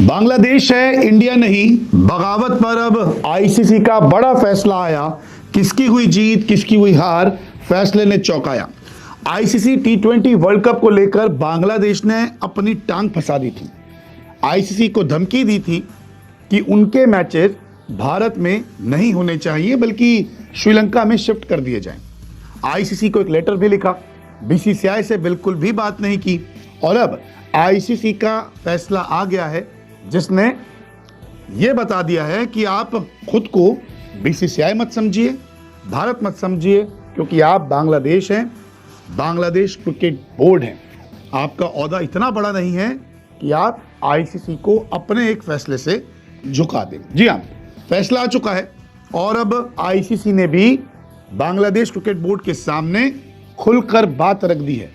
बांग्लादेश है, इंडिया नहीं। बगावत पर अब आईसीसी का बड़ा फैसला आया। किसकी हुई जीत, किसकी हुई हार, फैसले ने चौंकाया। आईसीसी टी20 वर्ल्ड कप को लेकर बांग्लादेश ने अपनी टांग फंसा दी थी। आईसीसी को धमकी दी थी कि उनके मैचेस भारत में नहीं होने चाहिए बल्कि श्रीलंका में शिफ्ट कर दिए जाएं। आईसीसी को एक लेटर भी लिखा, बीसीसीआई से बिल्कुल भी बात नहीं की और अब आईसीसी का फैसला आ गया है जिसने यह बता दिया है कि आप खुद को बीसीसीआई मत समझिए, भारत मत समझिए, क्योंकि आप बांग्लादेश हैं, बांग्लादेश क्रिकेट बोर्ड है। आपका ओहदा इतना बड़ा नहीं है कि आप आईसीसी को अपने एक फैसले से झुका दें। जी हाँ, फैसला आ चुका है और अब आईसीसी ने भी बांग्लादेश क्रिकेट बोर्ड के सामने खुलकर बात रख दी है।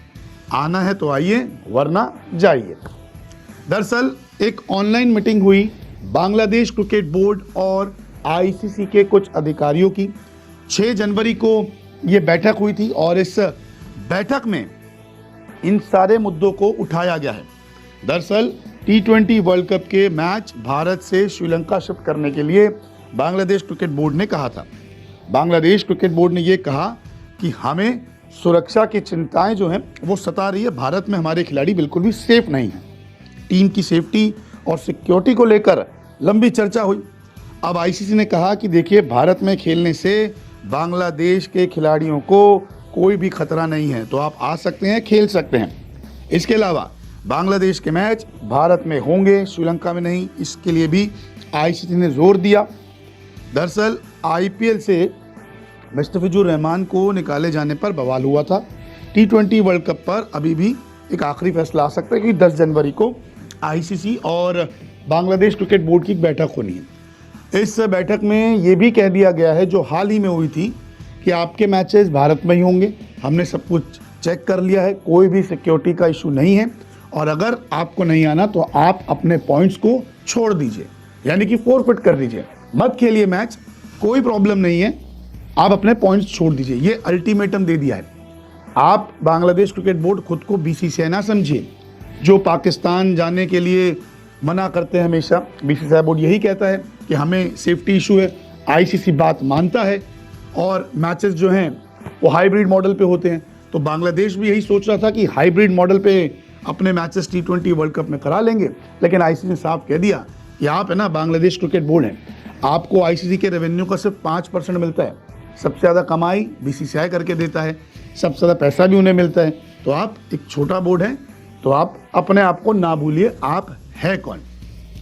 आना है तो आइए, वरना जाइए। दरअसल एक ऑनलाइन मीटिंग हुई बांग्लादेश क्रिकेट बोर्ड और आईसीसी के कुछ अधिकारियों की। 6 जनवरी को ये बैठक हुई थी और इस बैठक में इन सारे मुद्दों को उठाया गया है। दरअसल टी20 वर्ल्ड कप के मैच भारत से श्रीलंका शिफ्ट करने के लिए बांग्लादेश क्रिकेट बोर्ड ने कहा था। बांग्लादेश क्रिकेट बोर्ड ने यह कहा कि हमें सुरक्षा की चिंताएं जो हैं वो सता रही है। भारत में हमारे खिलाड़ी बिल्कुल भी सेफ नहीं हैं। टीम की सेफ्टी और सिक्योरिटी को लेकर लंबी चर्चा हुई। अब आईसीसी ने कहा कि देखिए, भारत में खेलने से बांग्लादेश के खिलाड़ियों को कोई भी खतरा नहीं है, तो आप आ सकते हैं, खेल सकते हैं। इसके अलावा बांग्लादेश के मैच भारत में होंगे, श्रीलंका में नहीं, इसके लिए भी आईसीसी ने जोर दिया। दरअसल आईपीएल से मुस्तफिजुर रहमान को निकाले जाने पर बवाल हुआ था। टी20 वर्ल्ड कप पर अभी भी एक आखिरी फैसला आ सकता है कि 10 जनवरी को आईसीसी और बांग्लादेश क्रिकेट बोर्ड की बैठक होनी है। इस बैठक में ये भी कह दिया गया है, जो हाल ही में हुई थी, कि आपके मैचेस भारत में ही होंगे। हमने सब कुछ चेक कर लिया है, कोई भी सिक्योरिटी का इशू नहीं है और अगर आपको नहीं आना तो आप अपने पॉइंट्स को छोड़ दीजिए, यानी कि फोरफिट कर दीजिए, मत खेलिए मैच, कोई प्रॉब्लम नहीं है, आप अपने पॉइंट्स छोड़ दीजिए। ये अल्टीमेटम दे दिया है। आप बांग्लादेश क्रिकेट बोर्ड खुद को बीसीसीआई ना समझिए, जो पाकिस्तान जाने के लिए मना करते हैं हमेशा। बीसीसीआई बोर्ड यही कहता है कि हमें सेफ्टी इशू है, आईसीसी बात मानता है और मैचेस जो हैं वो हाइब्रिड मॉडल पे होते हैं। तो बांग्लादेश भी यही सोच रहा था कि हाइब्रिड मॉडल पे अपने मैचेस टी20 वर्ल्ड कप में करा लेंगे, लेकिन आईसीसी ने साफ कह दिया कि आप है ना, बांग्लादेश क्रिकेट बोर्ड है, आपको आईसीसी के रेवेन्यू का सिर्फ 5% मिलता है। सबसे ज़्यादा कमाई बीसीसीआई करके देता है, सबसे ज़्यादा पैसा भी उन्हें मिलता है। तो आप एक छोटा बोर्ड हैं, तो आप अपने आप को ना भूलिए, आप है कौन।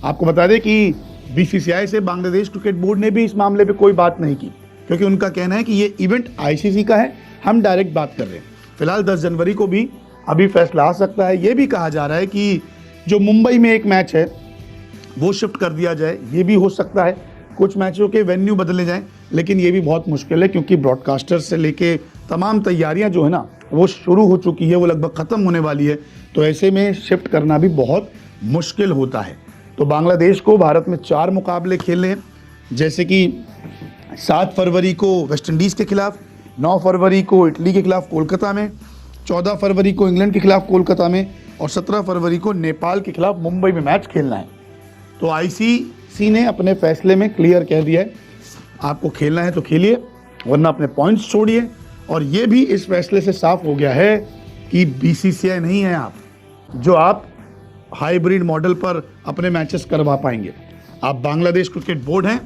आपको बता दें कि बीसीसीआई से बांग्लादेश क्रिकेट बोर्ड ने भी इस मामले पे कोई बात नहीं की, क्योंकि उनका कहना है कि ये इवेंट आईसीसी का है, हम डायरेक्ट बात कर रहे हैं। फिलहाल 10 जनवरी को भी अभी फैसला आ सकता है। ये भी कहा जा रहा है कि जो मुंबई में एक मैच है वो शिफ्ट कर दिया जाए, ये भी हो सकता है। कुछ मैचों के वेन्यू बदले जाएं, लेकिन ये भी बहुत मुश्किल है, क्योंकि ब्रॉडकास्टर से लेके तमाम तैयारियां जो है ना वो शुरू हो चुकी है, वो लगभग ख़त्म होने वाली है। तो ऐसे में शिफ्ट करना भी बहुत मुश्किल होता है। तो बांग्लादेश को भारत में 4 मुकाबले खेलने हैं, जैसे कि 7 फरवरी को वेस्ट इंडीज़ के खिलाफ, 9 फरवरी को इटली के खिलाफ कोलकाता में, 14 फरवरी को इंग्लैंड के खिलाफ कोलकाता में और 17 फरवरी को नेपाल के खिलाफ मुंबई में मैच खेलना है। तो आईसीसी ने अपने फैसले में क्लियर कह दिया है, आपको खेलना है तो खेलिए, वरना अपने पॉइंट्स छोड़िए। और ये भी इस फैसले से साफ हो गया है कि बीसीसीआई नहीं है आप, जो आप हाइब्रिड मॉडल पर अपने मैचेस करवा पाएंगे। आप बांग्लादेश क्रिकेट बोर्ड हैं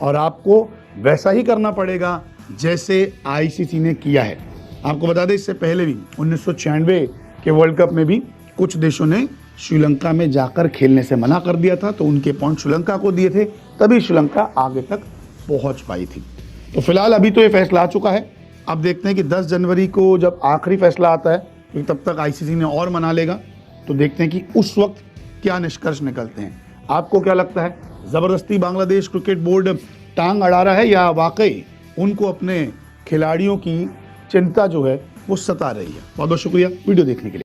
और आपको वैसा ही करना पड़ेगा जैसे आईसीसी ने किया है। आपको बता दें, इससे पहले भी 1996 के वर्ल्ड कप में भी कुछ देशों ने श्रीलंका में जाकर खेलने से मना कर दिया था, तो उनके पॉइंट श्रीलंका को दिए थे, तभी श्रीलंका आगे तक पहुंच पाई थी। तो फिलहाल अभी तो ये फैसला आ चुका है। अब देखते हैं कि 10 जनवरी को जब आखिरी फैसला आता है, क्योंकि तब तक आईसीसी ने और मना लेगा, तो देखते हैं कि उस वक्त क्या निष्कर्ष निकलते हैं। आपको क्या लगता है, ज़बरदस्ती बांग्लादेश क्रिकेट बोर्ड टांग अड़ा रहा है या वाकई उनको अपने खिलाड़ियों की चिंता जो है वो सता रही है? बहुत बहुत शुक्रिया वीडियो देखने के लिए।